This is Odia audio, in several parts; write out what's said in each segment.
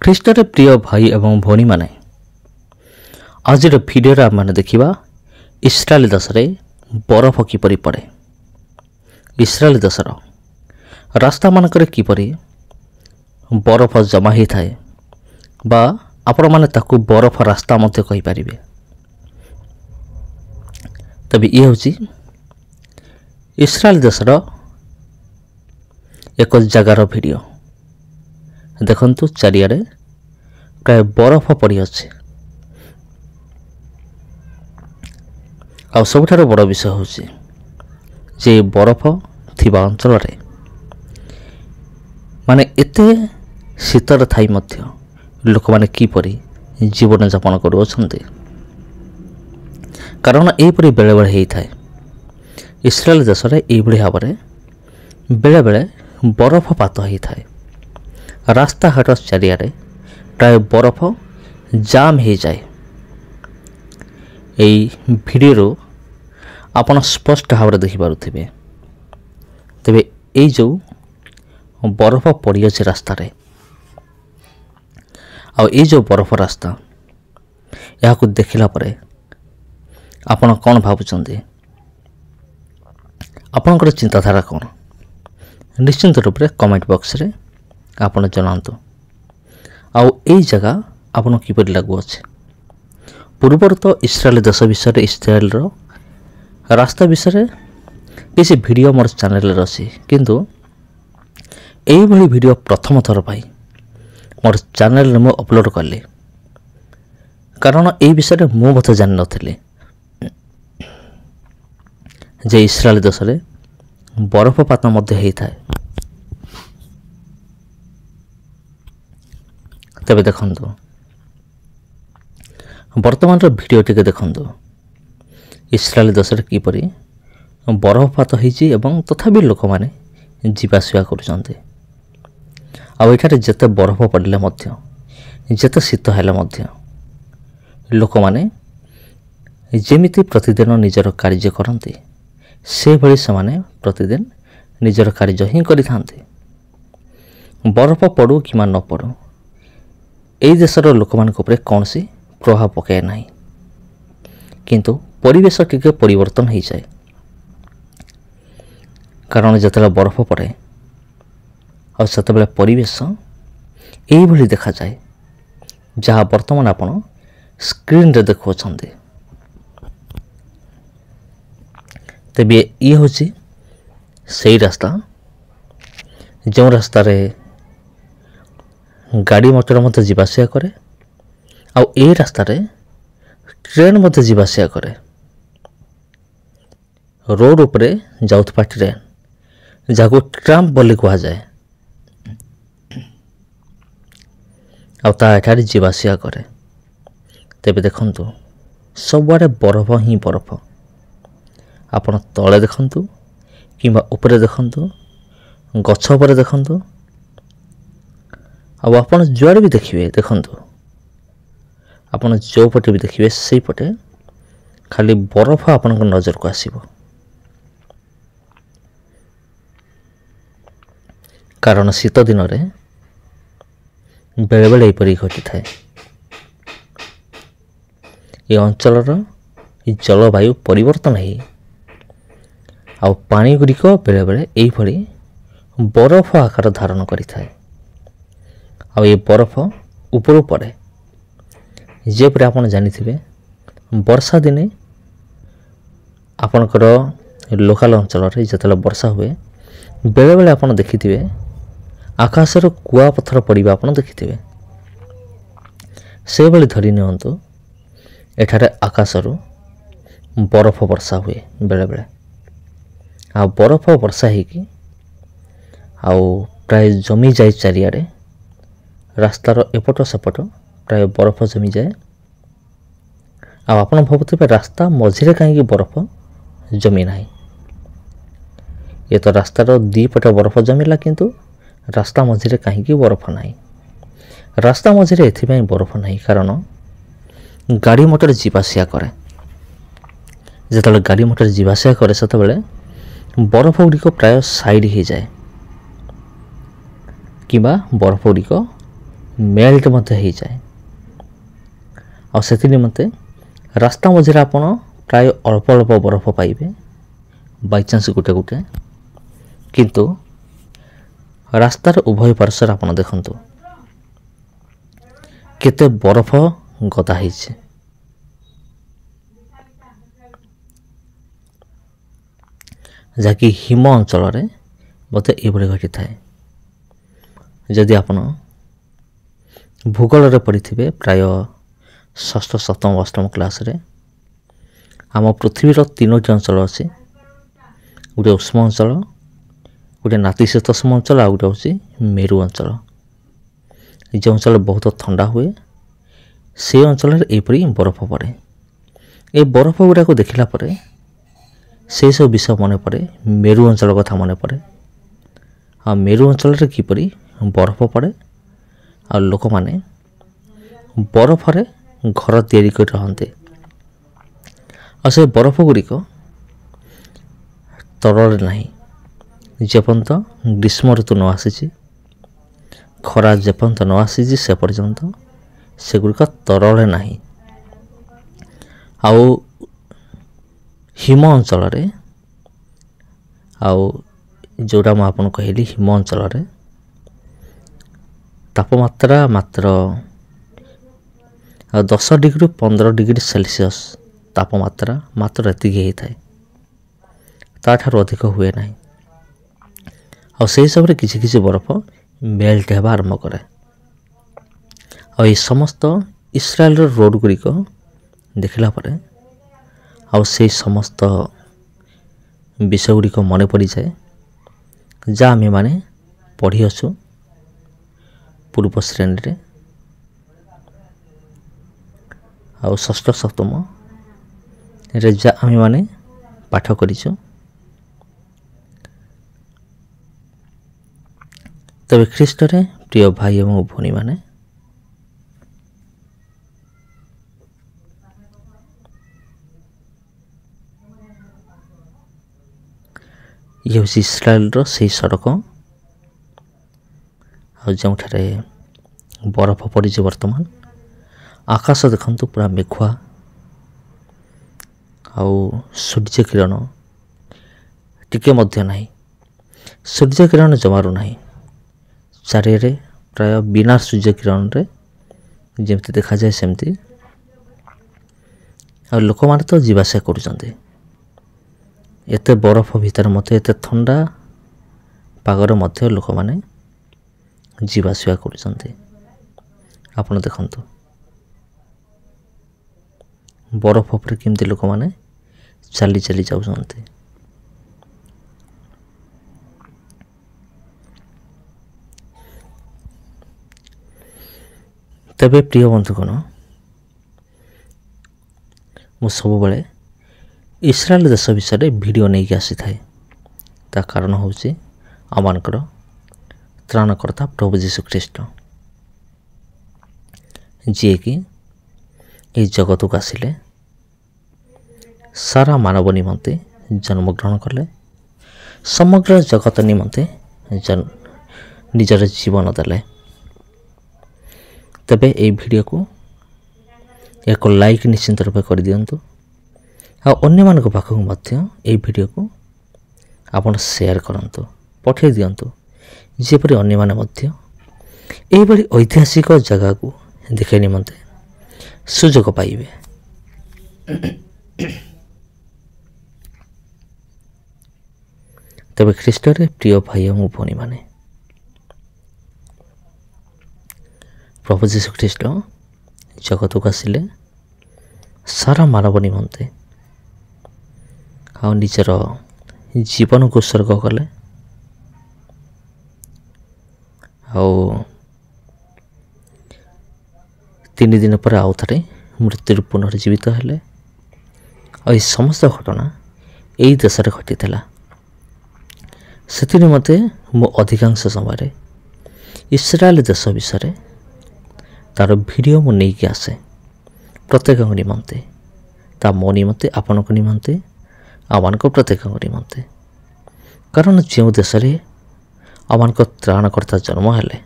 ଖ୍ରୀଷ୍ଟରେ ପ୍ରିୟ ଭାଇ ଏବଂ ଭଉଣୀମାନେ, ଆଜିର ଭିଡ଼ିଓରେ ଆମେ ଦେଖିବା ଇସ୍ରାଏଲ ଦେଶରେ ବରଫ କିପରି ପଡ଼େ। ଇସ୍ରାଏଲ ଦେଶର ରାସ୍ତାମାନଙ୍କରେ କିପରି ବରଫ ଜମା ହୋଇଥାଏ ବା ଆପଣମାନେ ତାକୁ ବରଫ ରାସ୍ତା ମଧ୍ୟ କହିପାରିବେ। ତେବେ ଇଏ ହେଉଛି ଇସ୍ରାଏଲ ଦେଶର ଏକ ଜାଗାର ଭିଡ଼ିଓ। ଦେଖନ୍ତୁ, ଚାରିଆଡ଼େ ପ୍ରାୟ ବରଫ ପଡ଼ିଅଛି। ଆଉ ସବୁଠାରୁ ବଡ଼ ବିଷୟ ହେଉଛି ଯେ ବରଫ ଥିବା ଅଞ୍ଚଳରେ ମାନେ ଏତେ ଶୀତରେ ଥାଇ ମଧ୍ୟ ଲୋକମାନେ କିପରି ଜୀବନଯାପନ କରୁଅଛନ୍ତି। କାରଣ ଏହିପରି ବେଳେବେଳେ ହୋଇଥାଏ। ଇସ୍ରାଏଲ ଦେଶରେ ଏହିଭଳି ଭାବରେ ବେଳେବେଳେ ବରଫପାତ ହୋଇଥାଏ। ରାସ୍ତାଘାଟ ଚାରିଆଡ଼େ ପ୍ରାୟ ବରଫ ଜାମ୍ ହୋଇଯାଏ। ଏହି ଭିଡ଼ିଓରୁ ଆପଣ ସ୍ପଷ୍ଟ ଭାବରେ ଦେଖିପାରୁଥିବେ। ତେବେ ଏଇ ଯେଉଁ ବରଫ ପଡ଼ିଅଛି ରାସ୍ତାରେ, ଆଉ ଏଇ ଯେଉଁ ବରଫ ରାସ୍ତା, ଏହାକୁ ଦେଖିଲା ପରେ ଆପଣ କ'ଣ ଭାବୁଛନ୍ତି? ଆପଣଙ୍କର ଚିନ୍ତାଧାରା କ'ଣ? ନିଶ୍ଚିନ୍ତ ରୂପରେ କମେଣ୍ଟ ବକ୍ସରେ ଆପଣ ଜଣାନ୍ତୁ। ଆଉ ଏଇ ଜାଗା ଆପଣଙ୍କୁ କିପରି ଲାଗୁଅଛି? ପୂର୍ବରୁ ତ ଇସ୍ରାଏଲ ଦେଶ ବିଷୟରେ, ଇସ୍ରାଏଲର ରାସ୍ତା ବିଷୟରେ କିଛି ଭିଡ଼ିଓ ମୋର ଚ୍ୟାନେଲରେ ଅଛି, କିନ୍ତୁ ଏଇଭଳି ଭିଡ଼ିଓ ପ୍ରଥମ ଥର ପାଇଁ ମୋର ଚ୍ୟାନେଲରେ ମୁଁ ଅପଲୋଡ଼ କଲି। କାରଣ ଏହି ବିଷୟରେ ମୁଁ ମଧ୍ୟ ଜାଣିନଥିଲି ଯେ ଇସ୍ରାଏଲ ଦେଶରେ ବରଫପାତ ମଧ୍ୟ ହୋଇଥାଏ। ତେବେ ଦେଖନ୍ତୁ, ବର୍ତ୍ତମାନର ଭିଡ଼ିଓ ଟିକେ ଦେଖନ୍ତୁ। ଇସ୍ରାଏଲ ଦେଶରେ କିପରି ବରଫପାତ ହୋଇଛି ଏବଂ ତଥାପି ଲୋକମାନେ ଯିବା ଆସିବା କରୁଛନ୍ତି। ଆଉ ଏଠାରେ ଯେତେ ବରଫ ପଡ଼ିଲେ ମଧ୍ୟ, ଯେତେ ଶୀତ ହେଲେ ମଧ୍ୟ ଲୋକମାନେ ଯେମିତି ପ୍ରତିଦିନ ନିଜର କାର୍ଯ୍ୟ କରନ୍ତି, ସେଭଳି ସେମାନେ ପ୍ରତିଦିନ ନିଜର କାର୍ଯ୍ୟ ହିଁ କରିଥାନ୍ତି। ବରଫ ପଡ଼ୁ କିମ୍ବା ନ ପଡ଼ୁ, ଏହି ଦେଶର ଲୋକମାନଙ୍କ ଉପରେ କୌଣସି ପ୍ରଭାବ ପକାଏ ନାହିଁ। କିନ୍ତୁ ପରିବେଶ ଟିକେ ପରିବର୍ତ୍ତନ ହୋଇଯାଏ। କାରଣ ଯେତେବେଳେ ବରଫ ପଡ଼େ ଆଉ ସେତେବେଳେ ପରିବେଶ ଏଇଭଳି ଦେଖାଯାଏ, ଯାହା ବର୍ତ୍ତମାନ ଆପଣ ସ୍କ୍ରିନରେ ଦେଖୁଅଛନ୍ତି। ତେବେ ଇଏ ହେଉଛି ସେଇ ରାସ୍ତା ଯେଉଁ ରାସ୍ତାରେ ଗାଡ଼ି ମଟର ମଧ୍ୟ ଯିବା ଆସିବା କରେ, ଆଉ ଏହି ରାସ୍ତାରେ ଟ୍ରେନ୍ ମଧ୍ୟ ଯିବା ଆସିବା କରେ। ରୋଡ଼ ଉପରେ ଯାଉଥିବା ଟ୍ରେନ୍, ଯାହାକୁ ଟ୍ରାମ୍ ବୋଲି କୁହାଯାଏ, ଆଉ ତା ଏଠାରେ ଯିବା ଆସିବା କରେ। ତେବେ ଦେଖନ୍ତୁ, ସବୁଆଡ଼େ ବରଫ ହିଁ ବରଫ। ଆପଣ ତଳେ ଦେଖନ୍ତୁ କିମ୍ବା ଉପରେ ଦେଖନ୍ତୁ, ଗଛ ଉପରେ ଦେଖନ୍ତୁ, ଆଉ ଆପଣ ଯୁଆଡ଼େ ବି ଦେଖିବେ, ଦେଖନ୍ତୁ, ଆପଣ ଯେଉଁପଟେ ବି ଦେଖିବେ ସେଇପଟେ ଖାଲି ବରଫ ଆପଣଙ୍କ ନଜରକୁ ଆସିବ। କାରଣ ଶୀତ ଦିନରେ ବେଳେବେଳେ ଏହିପରି ଘଟିଥାଏ। ଏ ଅଞ୍ଚଳର ଜଳବାୟୁ ପରିବର୍ତ୍ତନ ହେଇ ଆଉ ପାଣି ଗୁଡ଼ିକ ବେଳେବେଳେ ଏହିଭଳି ବରଫ ଆକାର ଧାରଣ କରିଥାଏ। ଆଉ ଏ ବରଫ ଉପରୁ ପଡ଼େ। ଯେପରି ଆପଣ ଜାଣିଥିବେ, ବର୍ଷା ଦିନେ ଆପଣଙ୍କର ଲୋକାଲ ଅଞ୍ଚଳରେ ଯେତେବେଳେ ବର୍ଷା ହୁଏ, ବେଳେବେଳେ ଆପଣ ଦେଖିଥିବେ ଆକାଶରୁ କୁଆପଥର ପଡ଼ିବା ଆପଣ ଦେଖିଥିବେ। ସେଭଳି ଧରି ନିଅନ୍ତୁ, ଏଠାରେ ଆକାଶରୁ ବରଫ ବର୍ଷା ହୁଏ ବେଳେବେଳେ। ଆଉ ବରଫ ବର୍ଷା ହେଇକି ଆଉ ପ୍ରାୟ ଜମିଯାଏ ଚାରିଆଡ଼େ। ରାସ୍ତାର ଏପଟ ସେପଟ ପ୍ରାୟ ବରଫ ଜମିଯାଏ। ଆଉ ଆପଣ ଭାବୁଥିବେ ରାସ୍ତା ମଝିରେ କାହିଁକି ବରଫ ଜମି ନାହିଁ? ଏ ତ ରାସ୍ତାର ଦୁଇ ପଟେ ବରଫ ଜମିଲା, କିନ୍ତୁ ରାସ୍ତା ମଝିରେ କାହିଁକି ବରଫ ନାହିଁ? ରାସ୍ତା ମଝିରେ ଏଥିପାଇଁ ବରଫ ନାହିଁ କାରଣ ଗାଡ଼ି ମଟର ଯିବା ଆସିବା କରେ। ଯେତେବେଳେ ଗାଡ଼ି ମଟର ଯିବା ଆସିବା କରେ, ସେତେବେଳେ ବରଫ ଗୁଡ଼ିକ ପ୍ରାୟ ସାଇଡ଼୍ ହୋଇଯାଏ କିମ୍ବା ବରଫ ଗୁଡ଼ିକ ମେଲ୍ଟ ମଧ୍ୟ ହେଇଯାଏ। ଆଉ ସେଥି ନିମନ୍ତେ ରାସ୍ତା ମଝିରେ ଆପଣ ପ୍ରାୟ ଅଳ୍ପ ଅଳ୍ପ ବରଫ ପାଇବେ, ବାଇଚାନ୍ସ ଗୋଟେ ଗୋଟେ। କିନ୍ତୁ ରାସ୍ତାର ଉଭୟ ପାର୍ଶ୍ୱରେ ଆପଣ ଦେଖନ୍ତୁ କେତେ ବରଫ ଗଦା ହେଇଛି। ଯାହାକି ହିମ ଅଞ୍ଚଳରେ ମୋତେ ଏଭଳି ଘଟିଥାଏ। ଯଦି ଆପଣ ଭୂଗୋଳରେ ପଢ଼ିଥିବେ ପ୍ରାୟ ଷଷ୍ଠ ସପ୍ତମ ଅଷ୍ଟମ କ୍ଲାସ୍ରେ, ଆମ ପୃଥିବୀର 3ଟି ଅଞ୍ଚଳ ଅଛି। ଗୋଟେ ଉଷ୍ମ ଅଞ୍ଚଳ, ଗୋଟେ ନାତିଶୀତୋଷ୍ଣ ଅଞ୍ଚଳ, ଆଉ ଗୋଟେ ହେଉଛି ମେରୁ ଅଞ୍ଚଳ। ଯେଉଁ ଅଞ୍ଚଳ ବହୁତ ଥଣ୍ଡା ହୁଏ ସେ ଅଞ୍ଚଳରେ ଏହିପରି ବରଫ ପଡ଼େ। ଏ ବରଫ ଗୁଡ଼ାକୁ ଦେଖିଲା ପରେ ସେସବୁ ବିଷୟ ମନେ ପଡ଼େ, ମେରୁ ଅଞ୍ଚଳ କଥା ମନେ ପଡ଼େ। ଆଉ ମେରୁ ଅଞ୍ଚଳରେ କିପରି ବରଫ ପଡ଼େ ଆଉ ଲୋକମାନେ ବରଫରେ ଘର ତିଆରି କରି ରହନ୍ତି। ଆଉ ସେ ବରଫ ଗୁଡ଼ିକ ତରଳରେ ନାହିଁ। ଯେପର୍ଯ୍ୟନ୍ତ ଗ୍ରୀଷ୍ମ ଋତୁ ନ ଆସିଛି, ଖରା ଯେପର୍ଯ୍ୟନ୍ତ ନ ଆସିଛି, ସେ ପର୍ଯ୍ୟନ୍ତ ସେଗୁଡ଼ିକ ତରଳରେ ନାହିଁ। ଆଉ ହିମ ଅଞ୍ଚଳରେ, ଆଉ ଯେଉଁଟା ମୁଁ ଆପଣଙ୍କୁ କହିଲି ହିମ ଅଞ୍ଚଳରେ ତାପମାତ୍ରା ମାତ୍ର 10 ଡିଗ୍ରୀରୁ 15 ଡିଗ୍ରୀ ସେଲସିୟସ୍ ତାପମାତ୍ରା ମାତ୍ର ଏତିକି ହେଇଥାଏ, ତାଠାରୁ ଅଧିକ ହୁଏ ନାହିଁ। ଆଉ ସେହି ସମୟରେ କିଛି କିଛି ବରଫ ମେଲ୍ଟ ହେବା ଆରମ୍ଭ କରେ। ଆଉ ଏହି ସମସ୍ତ ଇସ୍ରାଏଲର ରୋଡ଼ ଗୁଡ଼ିକ ଦେଖିଲା ପରେ ଆଉ ସେଇ ସମସ୍ତ ବିଷୟ ଗୁଡ଼ିକ ମନେ ପଡ଼ିଯାଏ, ଯାହା ଆମେମାନେ ପଢ଼ିଅଛୁ ପୂର୍ବ ଶ୍ରେଣୀରେ। ଆଉ ଷଷ୍ଠ ସପ୍ତମରେ ଯାହା ଆମେମାନେ ପାଠ କରିଛୁ। ତେବେ ଖ୍ରୀଷ୍ଟରେ ପ୍ରିୟ ଭାଇ ଏବଂ ଭଉଣୀମାନେ, ଇଏ ହେଉଛି ଇସ୍ରାଏଲର ସେହି ସଡ଼କ, ଆଉ ଯେଉଁଠାରେ ବରଫ ପଡ଼ିଛି। ବର୍ତ୍ତମାନ ଆକାଶ ଦେଖନ୍ତୁ ପୁରା ମେଘୁଆ, ଆଉ ସୂର୍ଯ୍ୟ କିରଣ ଟିକେ ମଧ୍ୟ ନାହିଁ। ସୂର୍ଯ୍ୟ କିରଣ ଜମାରୁ ନାହିଁ। ଚାରିଆଡ଼େ ପ୍ରାୟ ବିନା ସୂର୍ଯ୍ୟ କିରଣରେ ଯେମିତି ଦେଖାଯାଏ ସେମିତି। ଆଉ ଲୋକମାନେ ତ ଯିବା ଆସିବା କରୁଛନ୍ତି। ଏତେ ବରଫ ଭିତରେ ମଧ୍ୟ, ଏତେ ଥଣ୍ଡା ପାଗରେ ମଧ୍ୟ ଲୋକମାନେ ଯିବା ଆସିବା କରୁଛନ୍ତି। ଆପଣ ଦେଖନ୍ତୁ ବରଫ ଉପରେ କେମିତି ଲୋକମାନେ ଚାଲି ଚାଲି ଯାଉଛନ୍ତି। ତେବେ ପ୍ରିୟ ବନ୍ଧୁଗଣ, ମୁଁ ସବୁବେଳେ ଇସ୍ରାଏଲ ଦେଶ ବିଷୟରେ ଭିଡ଼ିଓ ନେଇକି ଆସିଥାଏ। ତା କାରଣ ହେଉଛି ଆମମାନଙ୍କର ତ୍ରାଣକର୍ତ୍ତା ପ୍ରଭୁ ଯୀଶୁ ଖ୍ରୀଷ୍ଟ, ଯିଏକି ଏହି ଜଗତକୁ ଆସିଲେ, ସାରା ମାନବ ନିମନ୍ତେ ଜନ୍ମଗ୍ରହଣ କଲେ, ସମଗ୍ର ଜଗତ ନିମନ୍ତେ ନିଜର ଜୀବନ ଦେଲେ। ତେବେ ଏହି ଭିଡ଼ିଓକୁ ଏକ ଲାଇକ୍ ନିଶ୍ଚିନ୍ତ ରୂପେ କରିଦିଅନ୍ତୁ। ଆଉ ଅନ୍ୟମାନଙ୍କ ପାଖକୁ ମଧ୍ୟ ଏହି ଭିଡ଼ିଓକୁ ଆପଣ ସେୟାର କରନ୍ତୁ, ପଠାଇ ଦିଅନ୍ତୁ, ଯେପରି ଅନ୍ୟମାନେ ମଧ୍ୟ ଏହିଭଳି ଐତିହାସିକ ଜାଗାକୁ ଦେଖିବା ନିମନ୍ତେ ସୁଯୋଗ ପାଇବେ। ତେବେ ଖ୍ରୀଷ୍ଟରେ ପ୍ରିୟ ଭାଇ ଏବଂ ଭଉଣୀମାନେ, ପ୍ରଭୁ ଯୀଶୁ ଖ୍ରୀଷ୍ଟ ଜଗତକୁ ଆସିଲେ ସାରା ମାନବ ନିମନ୍ତେ, ଆଉ ନିଜର ଜୀବନକୁ ଉତ୍ସର୍ଗ କଲେ। ଆଉ 3 ଦିନ ପରେ ଆଉ ଥରେ ମୃତ୍ୟୁରୁ ପୁନର୍ଜୀବିତ ହେଲେ। ଆଉ ଏହି ସମସ୍ତ ଘଟଣା ଏହି ଦେଶରେ ଘଟିଥିଲା। ସେଥି ନିମନ୍ତେ ମୁଁ ଅଧିକାଂଶ ସମୟରେ ଇସ୍ରାଏଲ ଦେଶ ବିଷୟରେ ତା'ର ଭିଡ଼ିଓ ମୁଁ ନେଇକି ଆସେ ପ୍ରତ୍ୟେକଙ୍କ ନିମନ୍ତେ, ତା ମୋ ନିମନ୍ତେ, ଆପଣଙ୍କ ନିମନ୍ତେ, ଆମମାନଙ୍କ ପ୍ରତ୍ୟେକଙ୍କ ନିମନ୍ତେ। କାରଣ ଯେଉଁ ଦେଶରେ ଆମମାନଙ୍କ ତ୍ରାଣକର୍ତ୍ତା ଜନ୍ମ ହେଲେ,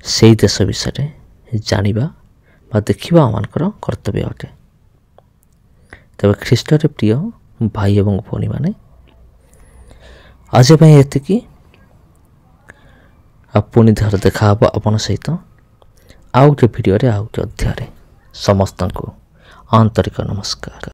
ସେହି ଦେଶ ବିଷୟରେ ଜାଣିବା ବା ଦେଖିବା ଆମମାନଙ୍କର କର୍ତ୍ତବ୍ୟ ଅଟେ। ତେବେ ଖ୍ରୀଷ୍ଟରେ ପ୍ରିୟ ଭାଇ ଏବଂ ଭଉଣୀମାନେ, ଆଜି ପାଇଁ ଏତିକି। ଆଉ ପୁଣି ଥରେ ଦେଖା ହେବ ଆପଣ ସହିତ ଆଉ ଗୋଟେ ଭିଡ଼ିଓରେ, ଆଉ ଗୋଟେ ଅଧ୍ୟାୟରେ। ସମସ୍ତଙ୍କୁ ଆନ୍ତରିକ ନମସ୍କାର।